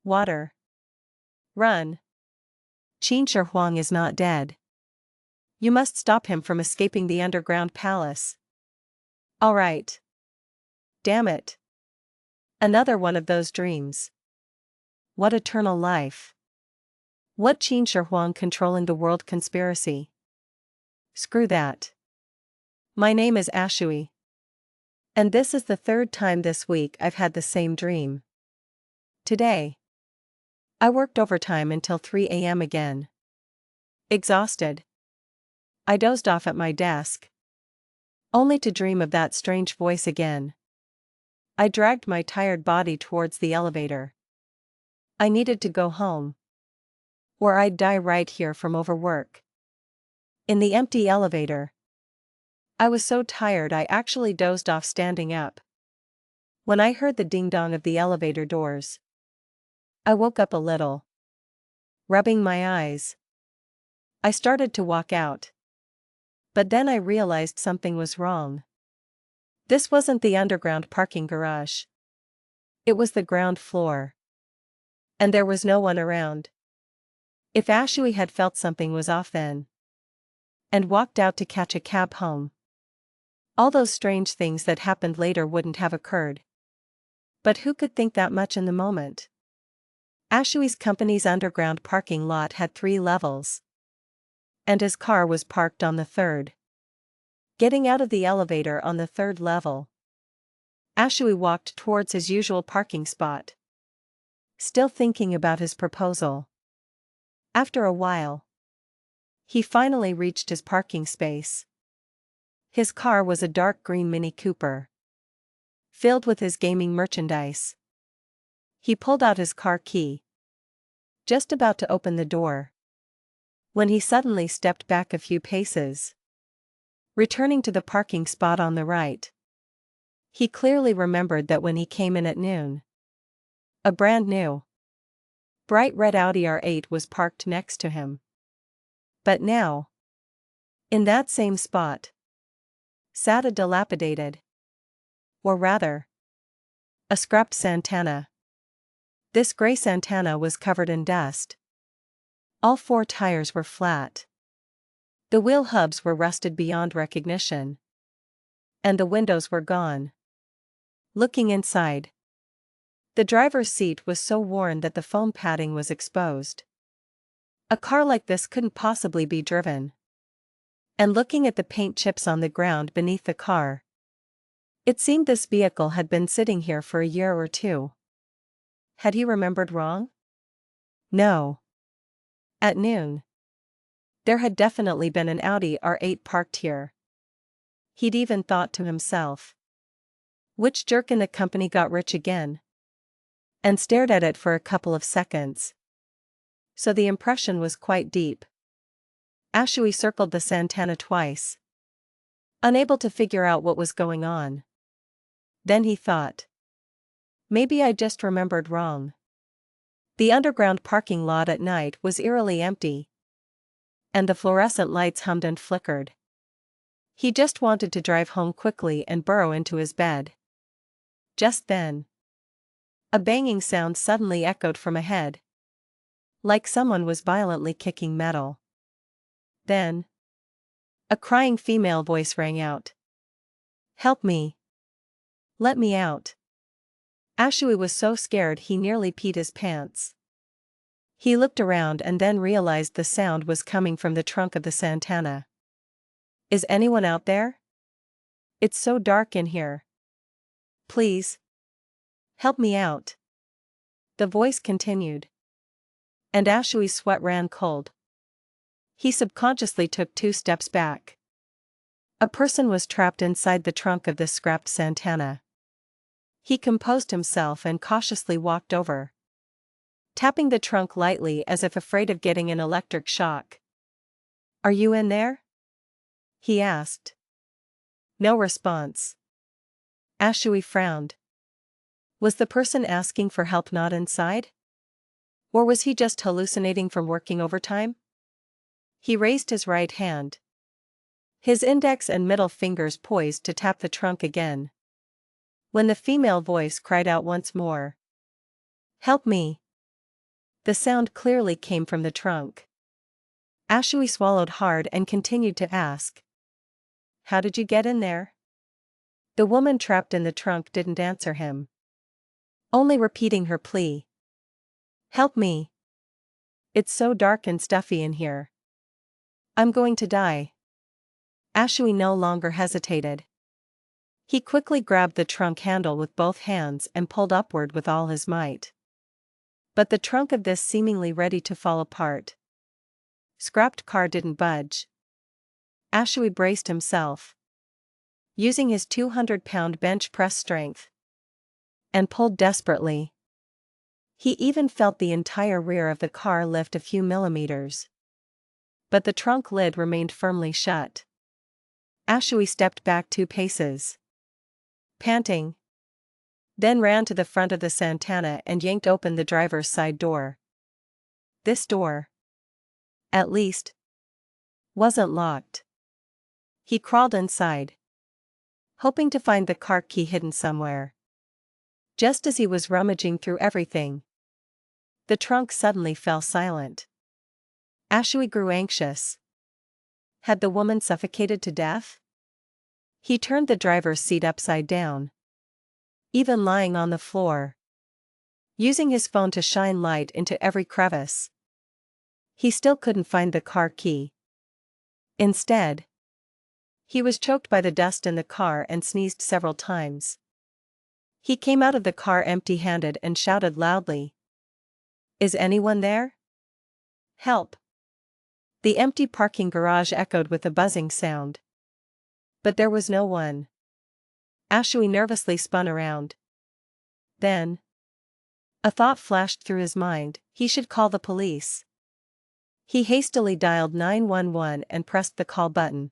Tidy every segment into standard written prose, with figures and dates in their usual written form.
Water. Run. Qin Shi Huang is not dead. You must stop him from escaping the underground palace. All right. Damn it. Another one of those dreams. What eternal life? What Qin Shi Huang controlling the world conspiracy? Screw that. My name is Ashui. And this is the third time this week I've had the same dream. Today, I worked overtime until 3 a.m. again. Exhausted, I dozed off at my desk, only to dream of that strange voice again. I dragged my tired body towards the elevator. I needed to go home, or I'd die right here from overwork. In the empty elevator, I was so tired I actually dozed off standing up. When I heard the ding-dong of the elevator doors, I woke up a little. Rubbing my eyes, I started to walk out. But then I realized something was wrong. This wasn't the underground parking garage. It was the ground floor. And there was no one around. If Ashui had felt something was off then, and walked out to catch a cab home, all those strange things that happened later wouldn't have occurred. But who could think that much in the moment? Ashui's company's underground parking lot had 3 levels. And his car was parked on the 3rd. Getting out of the elevator on the 3rd level, Ashui walked towards his usual parking spot, still thinking about his proposal. After a while, he finally reached his parking space. His car was a dark green Mini Cooper, filled with his gaming merchandise. He pulled out his car key, just about to open the door, when he suddenly stepped back a few paces, returning to the parking spot on the right. He clearly remembered that when he came in at noon, a brand new, bright red Audi R8 was parked next to him. But now, in that same spot, sat a dilapidated, or rather, a scrapped Santana. This gray Santana was covered in dust. All 4 tires were flat. The wheel hubs were rusted beyond recognition. And the windows were gone. Looking inside, the driver's seat was so worn that the foam padding was exposed. A car like this couldn't possibly be driven. And looking at the paint chips on the ground beneath the car, it seemed this vehicle had been sitting here for a year or 2. Had he remembered wrong? No. At noon, there had definitely been an Audi R8 parked here. He'd even thought to himself, which jerk in the company got rich again? And stared at it for a couple of seconds. So the impression was quite deep. Ashui circled the Santana twice, unable to figure out what was going on. Then he thought, maybe I just remembered wrong. The underground parking lot at night was eerily empty, and the fluorescent lights hummed and flickered. He just wanted to drive home quickly and burrow into his bed. Just then, a banging sound suddenly echoed from ahead, like someone was violently kicking metal. Then, a crying female voice rang out. Help me. Let me out. Ashui was so scared he nearly peed his pants. He looked around and then realized the sound was coming from the trunk of the Santana. Is anyone out there? It's so dark in here. Please. Help me out. The voice continued. And Ashui's sweat ran cold. He subconsciously took 2 steps back. A person was trapped inside the trunk of this scrapped Santana. He composed himself and cautiously walked over, tapping the trunk lightly as if afraid of getting an electric shock. Are you in there? He asked. No response. Ashui frowned. Was the person asking for help not inside? Or was he just hallucinating from working overtime? He raised his right hand, his index and middle fingers poised to tap the trunk again, when the female voice cried out once more. Help me. The sound clearly came from the trunk. Ashui swallowed hard and continued to ask. How did you get in there? The woman trapped in the trunk didn't answer him, only repeating her plea. Help me. It's so dark and stuffy in here. I'm going to die. Ashui no longer hesitated. He quickly grabbed the trunk handle with both hands and pulled upward with all his might. But the trunk of this seemingly ready to fall apart, scrapped car didn't budge. Ashui braced himself, using his 200-pound bench press strength, and pulled desperately. He even felt the entire rear of the car lift a few millimeters. But the trunk lid remained firmly shut. Ashui stepped back 2 paces, panting, then ran to the front of the Santana and yanked open the driver's side door. This door, at least, wasn't locked. He crawled inside, hoping to find the car key hidden somewhere. Just as he was rummaging through everything, the trunk suddenly fell silent. Ashui grew anxious. Had the woman suffocated to death? He turned the driver's seat upside down, even lying on the floor, using his phone to shine light into every crevice. He still couldn't find the car key. Instead, he was choked by the dust in the car and sneezed several times. He came out of the car empty-handed and shouted loudly. Is anyone there? Help! The empty parking garage echoed with a buzzing sound. But there was no one. Ashui nervously spun around. Then, a thought flashed through his mind: he should call the police. He hastily dialed 911 and pressed the call button,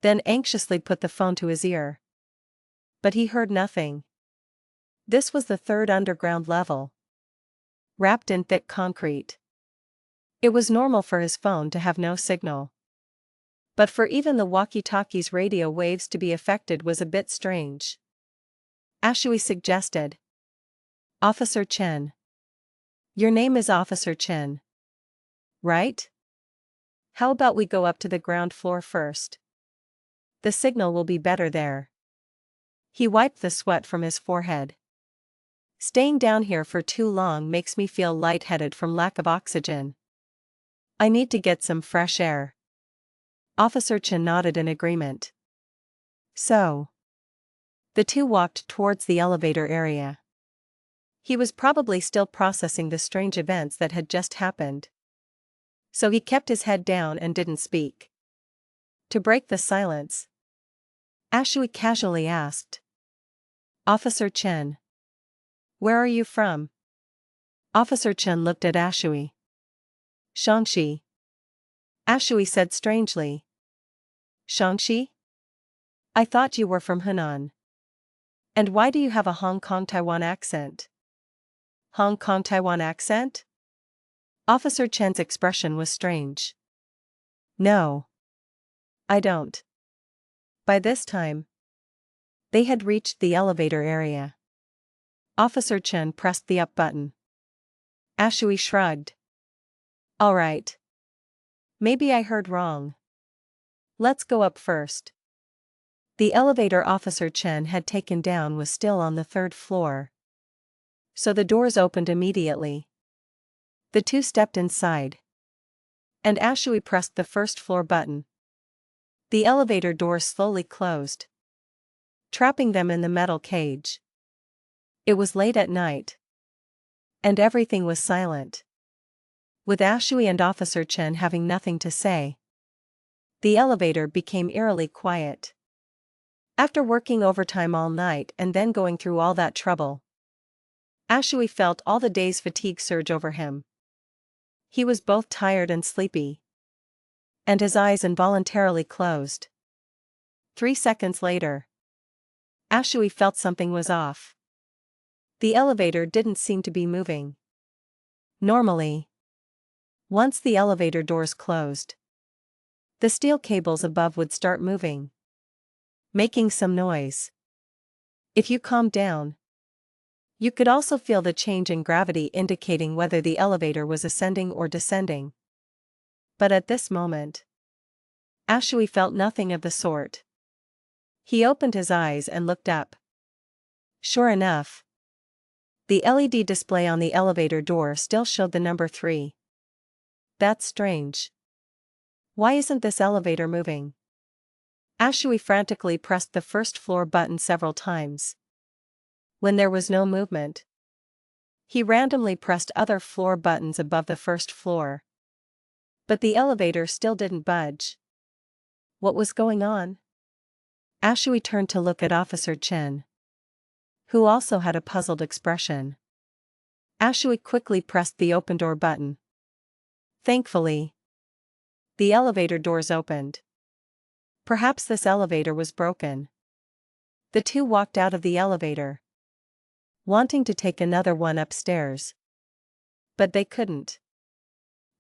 then anxiously put the phone to his ear. But he heard nothing. This was the 3rd underground level, wrapped in thick concrete. It was normal for his phone to have no signal. But for even the walkie-talkie's radio waves to be affected was a bit strange. Ashui suggested. Officer Chen. Your name is Officer Chen, right? How about we go up to the ground floor first? The signal will be better there. He wiped the sweat from his forehead. Staying down here for too long makes me feel lightheaded from lack of oxygen. I need to get some fresh air. Officer Chen nodded in agreement. So, the two walked towards the elevator area. He was probably still processing the strange events that had just happened, so he kept his head down and didn't speak. To break the silence, Ashui casually asked. Officer Chen. Where are you from? Officer Chen looked at Ashui. Shaanxi. Ashui said strangely. Shaanxi? I thought you were from Hunan. And why do you have a Hong Kong Taiwan accent? Hong Kong Taiwan accent? Officer Chen's expression was strange. No. I don't. By this time, they had reached the elevator area. Officer Chen pressed the up button. Ashui shrugged. All right. Maybe I heard wrong. Let's go up first. The elevator Officer Chen had taken down was still on the 3rd floor, so the doors opened immediately. The two stepped inside, and Ashui pressed the 1st floor button. The elevator door slowly closed, trapping them in the metal cage. It was late at night, and everything was silent. With Ashui and Officer Chen having nothing to say, the elevator became eerily quiet. After working overtime all night and then going through all that trouble, Ashui felt all the day's fatigue surge over him. He was both tired and sleepy, and his eyes involuntarily closed. 3 seconds later, Ashui felt something was off. The elevator didn't seem to be moving. Normally, once the elevator doors closed, the steel cables above would start moving, making some noise. If you calmed down, You could also feel the change in gravity indicating whether the elevator was ascending or descending. But at this moment, Ashui felt nothing of the sort. He opened his eyes and looked up. Sure enough, the LED display on the elevator door still showed the number 3. That's strange. Why isn't this elevator moving? Ashui frantically pressed the first floor button several times. When there was no movement, he randomly pressed other floor buttons above the first floor. But the elevator still didn't budge. What was going on? Ashui turned to look at Officer Chen, who also had a puzzled expression. Ashui quickly pressed the open door button. Thankfully, the elevator doors opened. Perhaps this elevator was broken. The two walked out of the elevator, wanting to take another one upstairs. But they couldn't.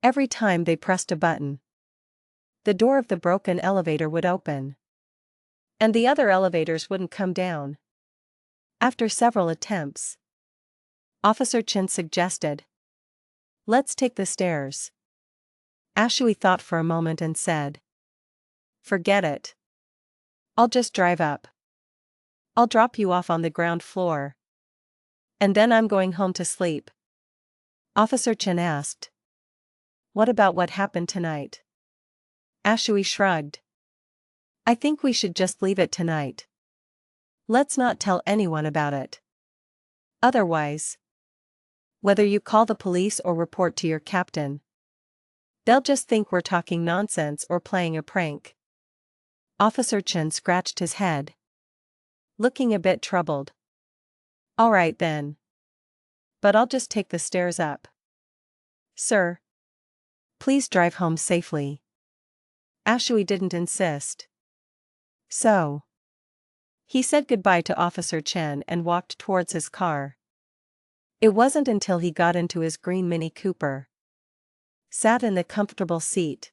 Every time they pressed a button, the door of the broken elevator would open, and the other elevators wouldn't come down. After several attempts, Officer Chen suggested, "Let's take the stairs." Ashui thought for a moment and said, "Forget it. I'll just drive up. I'll drop you off on the ground floor. And then I'm going home to sleep." Officer Chen asked, "What about what happened tonight?" Ashui shrugged. "I think we should just leave it tonight. Let's not tell anyone about it. Otherwise, whether you call the police or report to your captain, they'll just think we're talking nonsense or playing a prank." Officer Chen scratched his head, looking a bit troubled. "All right then. But I'll just take the stairs up." "Sir, please drive home safely." Ashui didn't insist. So he said goodbye to Officer Chen and walked towards his car. It wasn't until he got into his green Mini Cooper, sat in the comfortable seat,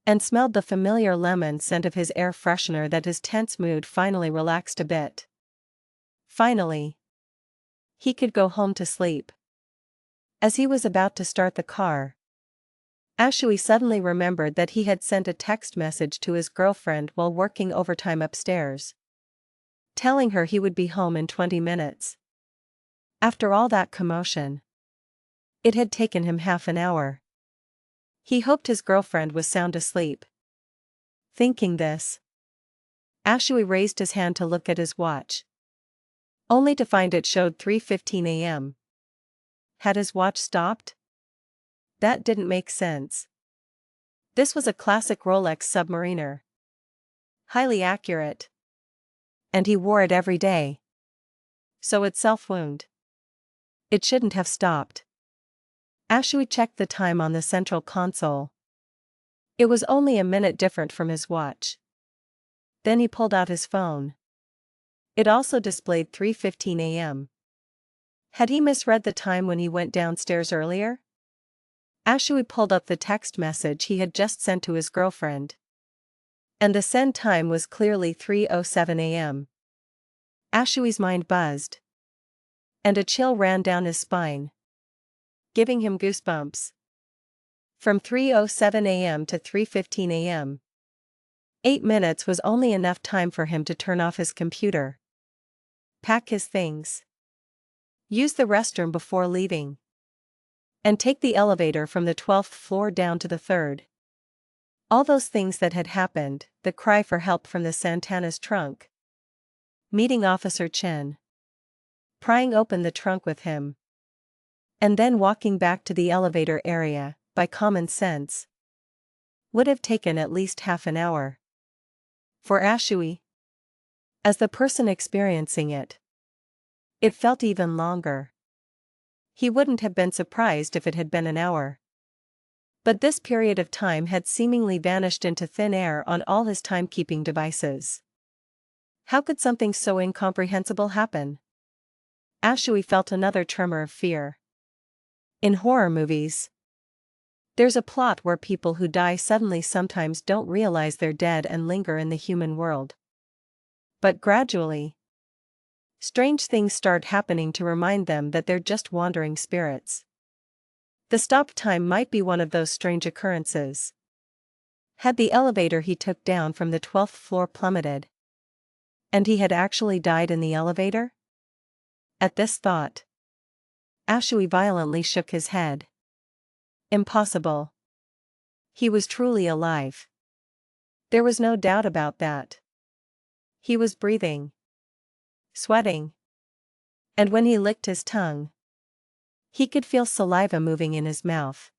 and smelled the familiar lemon scent of his air freshener that his tense mood finally relaxed a bit. Finally, he could go home to sleep. As he was about to start the car, Ashui suddenly remembered that he had sent a text message to his girlfriend while working overtime upstairs, telling her he would be home in 20 minutes. After all that commotion, it had taken him half an hour. He hoped his girlfriend was sound asleep. Thinking this, Ashui raised his hand to look at his watch, only to find it showed 3:15 a.m. Had his watch stopped? That didn't make sense. This was a classic Rolex Submariner. Highly accurate. And he wore it every day. So it's self-wound. It shouldn't have stopped. Ashui checked the time on the central console. It was only a minute different from his watch. Then he pulled out his phone. It also displayed 3:15 a.m. Had he misread the time when he went downstairs earlier? Ashui pulled up the text message he had just sent to his girlfriend, and the send time was clearly 3:07 a.m. Ashui's mind buzzed, and a chill ran down his spine, giving him goosebumps. From 3:07 a.m. to 3:15 a.m., 8 minutes was only enough time for him to turn off his computer, pack his things, use the restroom before leaving, and take the elevator from the 12th floor down to the 3rd. All those things that had happened, the cry for help from the Santana's trunk, meeting Officer Chen, prying open the trunk with him, and then walking back to the elevator area, by common sense, would have taken at least half an hour. For Ashui, as the person experiencing it, it felt even longer. He wouldn't have been surprised if it had been an hour. But this period of time had seemingly vanished into thin air on all his timekeeping devices. How could something so incomprehensible happen? Ashui felt another tremor of fear. In horror movies, there's a plot where people who die suddenly sometimes don't realize they're dead and linger in the human world. But gradually, Strange things start happening to remind them that they're just wandering spirits. The stop time might be one of those strange occurrences. Had the elevator he took down from the 12th floor plummeted? And he had actually died in the elevator? At this thought, Ashui violently shook his head. Impossible. He was truly alive. There was no doubt about that. He was breathing, sweating. And when he licked his tongue, he could feel saliva moving in his mouth.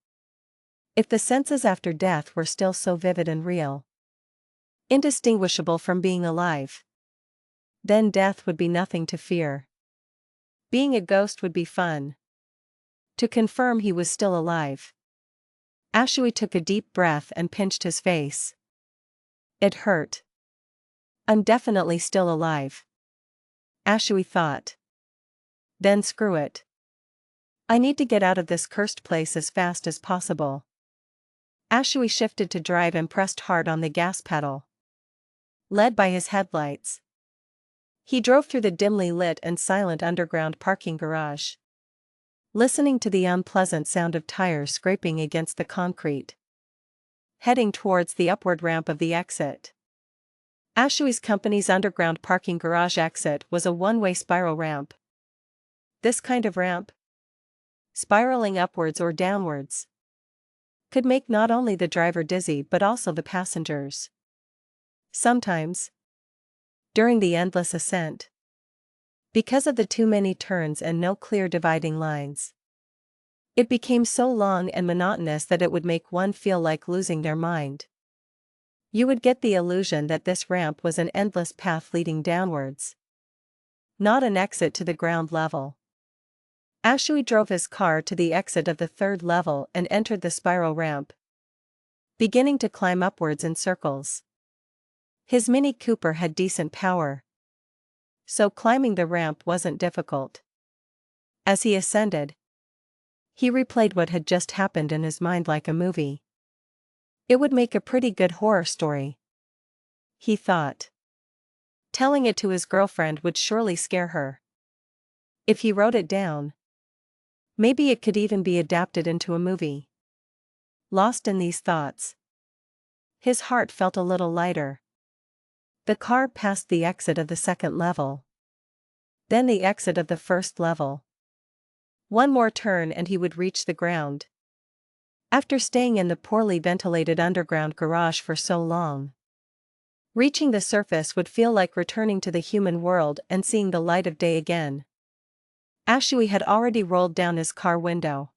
If the senses after death were still so vivid and real, indistinguishable from being alive, then death would be nothing to fear. Being a ghost would be fun. To confirm he was still alive, Ashui took a deep breath and pinched his face. It hurt. I'm definitely still alive, Ashui thought. Then screw it. I need to get out of this cursed place as fast as possible. Ashui shifted to drive and pressed hard on the gas pedal. Led by his headlights, he drove through the dimly lit and silent underground parking garage, listening to the unpleasant sound of tires scraping against the concrete. Heading towards the upward ramp of the exit. Ashui's company's underground parking garage exit was a one-way spiral ramp. This kind of ramp, spiraling upwards or downwards, could make not only the driver dizzy but also the passengers. Sometimes, during the endless ascent, because of the too many turns and no clear dividing lines, it became so long and monotonous that it would make one feel like losing their mind. You would get the illusion that this ramp was an endless path leading downwards, not an exit to the ground level. Ashui drove his car to the exit of the third level and entered the spiral ramp, beginning to climb upwards in circles. His Mini Cooper had decent power, so climbing the ramp wasn't difficult. As he ascended, he replayed what had just happened in his mind like a movie. It would make a pretty good horror story, he thought. Telling it to his girlfriend would surely scare her. If he wrote it down, maybe it could even be adapted into a movie. Lost in these thoughts, his heart felt a little lighter. The car passed the exit of the second level, then the exit of the first level. One more turn and he would reach the ground. After staying in the poorly ventilated underground garage for so long, reaching the surface would feel like returning to the human world and seeing the light of day again. Ashui had already rolled down his car window,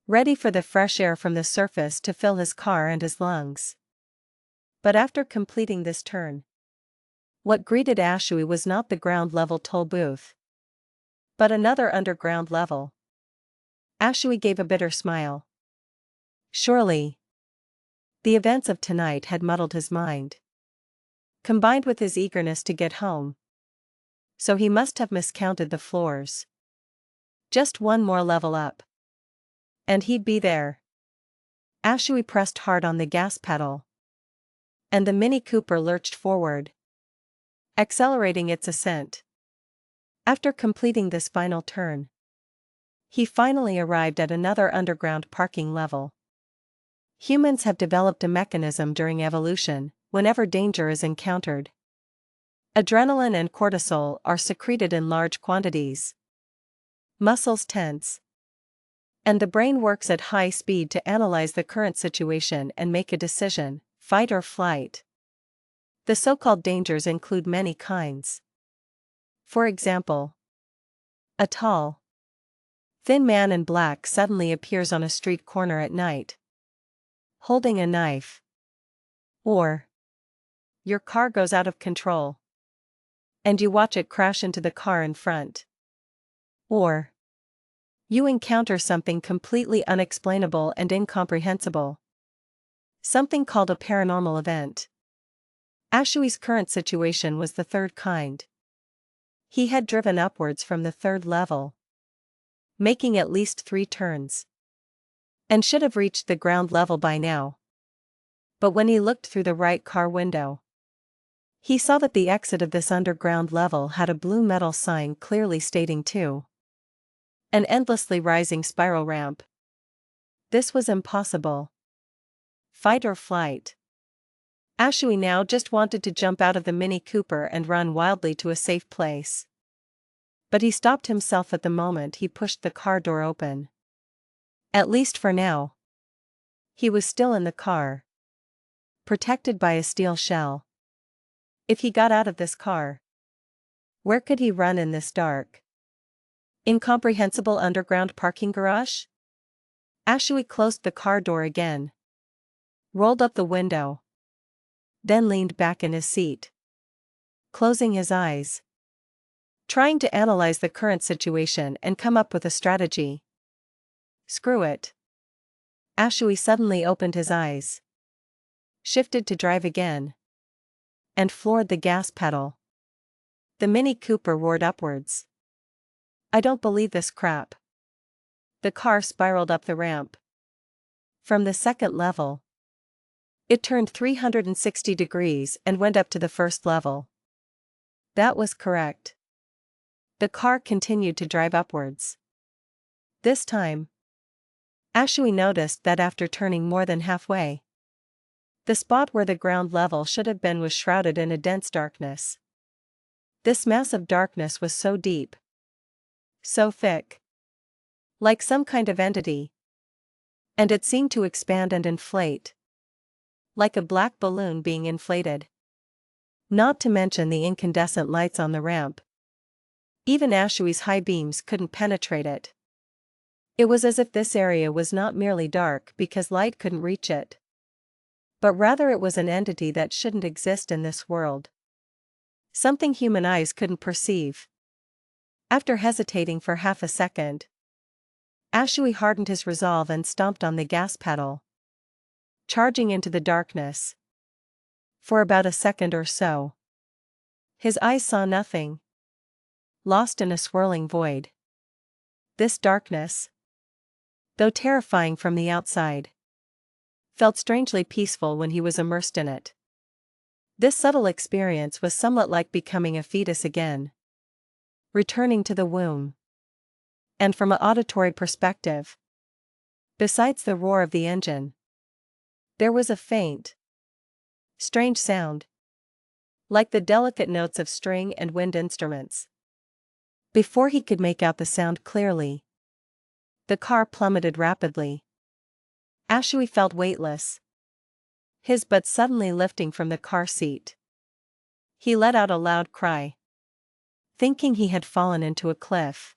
ready for the fresh air from the surface to fill his car and his lungs. But after completing this turn, what greeted Ashui was not the ground-level toll booth, but another underground level. Ashui gave a bitter smile. Surely, the events of tonight had muddled his mind, combined with his eagerness to get home. So he must have miscounted the floors. Just one more level up, and he'd be there. Ashui pressed hard on the gas pedal, and the Mini Cooper lurched forward, accelerating its ascent. After completing this final turn, he finally arrived at another underground parking level. Humans have developed a mechanism during evolution, whenever danger is encountered. Adrenaline and cortisol are secreted in large quantities. Muscles tense, and the brain works at high speed to analyze the current situation and make a decision, fight or flight. The so-called dangers include many kinds. For example, a tall, thin man in black suddenly appears on a street corner at night, holding a knife. Or, your car goes out of control, and you watch it crash into the car in front. Or, you encounter something completely unexplainable and incomprehensible. Something called a paranormal event. Ashui's current situation was the third kind. He had driven upwards from the third level, making at least 3 turns, and should have reached the ground level by now. But when he looked through the right car window, He saw that the exit of this underground level had a blue metal sign clearly stating to an endlessly rising spiral ramp. This was impossible. Fight or flight. Ashui now just wanted to jump out of the Mini Cooper and run wildly to a safe place. But he stopped himself at the moment he pushed the car door open. At least for now. He was still in the car, protected by a steel shell. If he got out of this car, where could he run in this dark, incomprehensible underground parking garage? Ashui closed the car door again, rolled up the window, then leaned back in his seat, closing his eyes, trying to analyze the current situation and come up with a strategy. Screw it. Ashui suddenly opened his eyes, shifted to drive again, and floored the gas pedal. The Mini Cooper roared upwards. I don't believe this crap. The car spiraled up the ramp. From the second level, it turned 360 degrees and went up to the first level. That was correct. The car continued to drive upwards. This time, Ashui noticed that after turning more than halfway, the spot where the ground level should have been was shrouded in a dense darkness. This massive darkness was so deep, so thick, like some kind of entity, and it seemed to expand and inflate, like a black balloon being inflated. Not to mention the incandescent lights on the ramp. Even Ashui's high beams couldn't penetrate it. It was as if this area was not merely dark because light couldn't reach it, but rather it was an entity that shouldn't exist in this world. Something human eyes couldn't perceive. After hesitating for half a second, Ashui hardened his resolve and stomped on the gas pedal, charging into the darkness. For about a second or so, his eyes saw nothing, lost in a swirling void. This darkness, though terrifying from the outside, felt strangely peaceful when he was immersed in it. This subtle experience was somewhat like becoming a fetus again, returning to the womb. And from an auditory perspective, besides the roar of the engine, there was a faint, strange sound, like the delicate notes of string and wind instruments. Before he could make out the sound clearly, the car plummeted rapidly. Ashui felt weightless, his butt suddenly lifting from the car seat. He let out a loud cry, thinking he had fallen into a cliff.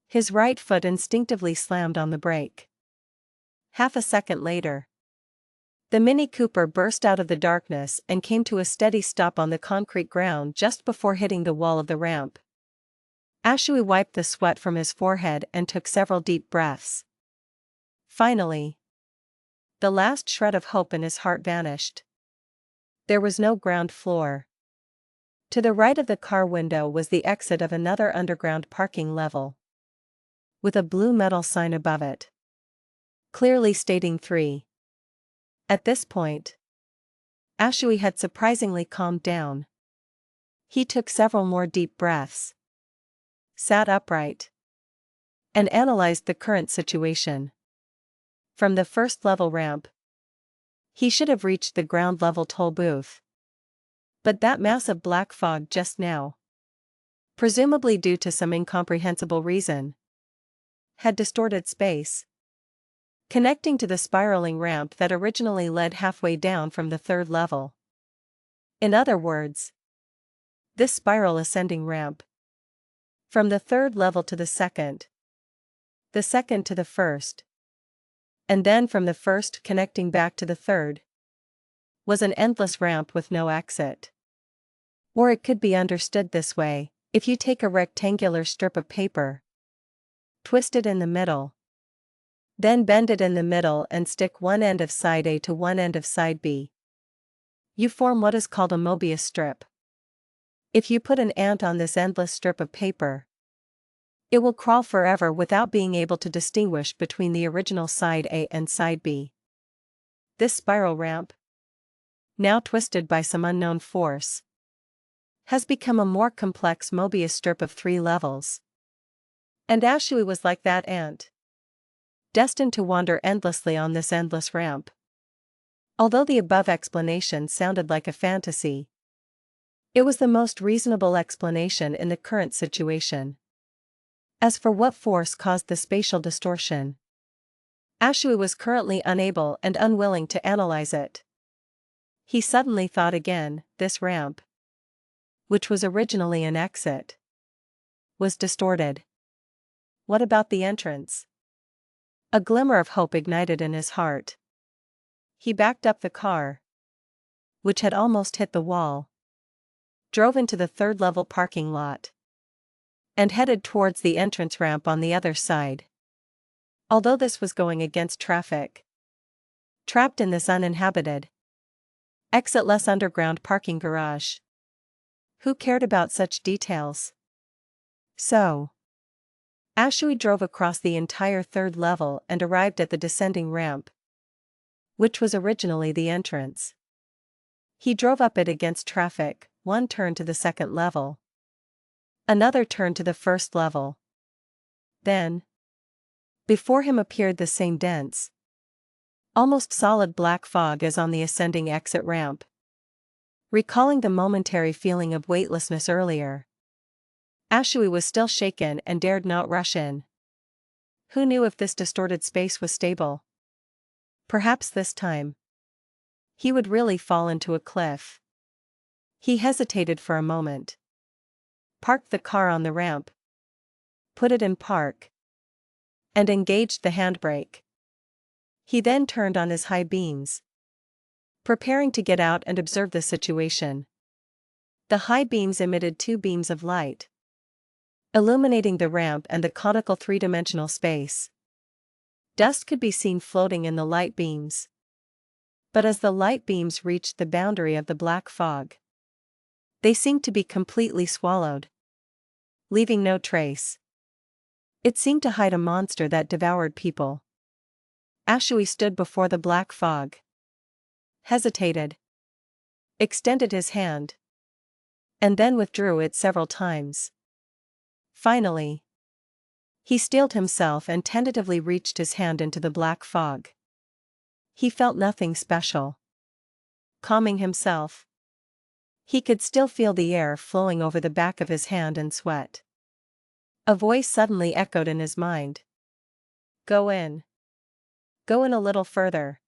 His right foot instinctively slammed on the brake. Half a second later, the Mini Cooper burst out of the darkness and came to a steady stop on the concrete ground just before hitting the wall of the ramp. Ashui wiped the sweat from his forehead and took several deep breaths. Finally, the last shred of hope in his heart vanished. There was no ground floor. To the right of the car window was the exit of another underground parking level, with a blue metal sign above it, clearly stating 3. At this point, Ashui had surprisingly calmed down. He took several more deep breaths, sat upright, and analyzed the current situation. From the first level ramp, he should have reached the ground level toll booth. But that massive black fog just now, presumably due to some incomprehensible reason, had distorted space, connecting to the spiraling ramp that originally led halfway down from the third level. In other words, this spiral ascending ramp, from the third level to the second to the first, and then from the first connecting back to the third, was an endless ramp with no exit. Or it could be understood this way: if you take a rectangular strip of paper, twist it in the middle, then bend it in the middle and stick one end of side A to one end of side B, you form what is called a Mobius strip. If you put an ant on this endless strip of paper, it will crawl forever without being able to distinguish between the original side A and side B. This spiral ramp, now twisted by some unknown force, has become a more complex Mobius strip of 3 levels. And Ashui was like that ant, destined to wander endlessly on this endless ramp. Although the above explanation sounded like a fantasy, it was the most reasonable explanation in the current situation. As for what force caused the spatial distortion, Ashui was currently unable and unwilling to analyze it. He suddenly thought again, this ramp, which was originally an exit, was distorted. What about the entrance? A glimmer of hope ignited in his heart. He backed up the car, which had almost hit the wall, drove into the 3rd-level parking lot, and headed towards the entrance ramp on the other side. Although this was going against traffic, trapped in this uninhabited, exitless underground parking garage, who cared about such details? So, Ashui drove across the entire 3rd level and arrived at the descending ramp, which was originally the entrance. He drove up it against traffic, one turn to the 2nd level, another turn to the 1st level. Then, before him appeared the same dense, almost solid black fog as on the ascending exit ramp. Recalling the momentary feeling of weightlessness earlier, Ashui was still shaken and dared not rush in. Who knew if this distorted space was stable? Perhaps this time he would really fall into a cliff. He hesitated for a moment, parked the car on the ramp, put it in park, and engaged the handbrake. He then turned on his high beams, preparing to get out and observe the situation. The high beams emitted 2 beams of light, illuminating the ramp and the conical 3-dimensional space. Dust could be seen floating in the light beams. But as the light beams reached the boundary of the black fog, they seemed to be completely swallowed, leaving no trace. It seemed to hide a monster that devoured people. Ashui stood before the black fog, hesitated, extended his hand, and then withdrew it several times. Finally, he steeled himself and tentatively reached his hand into the black fog. He felt nothing special. Calming himself, he could still feel the air flowing over the back of his hand and sweat. A voice suddenly echoed in his mind. Go in. Go in a little further.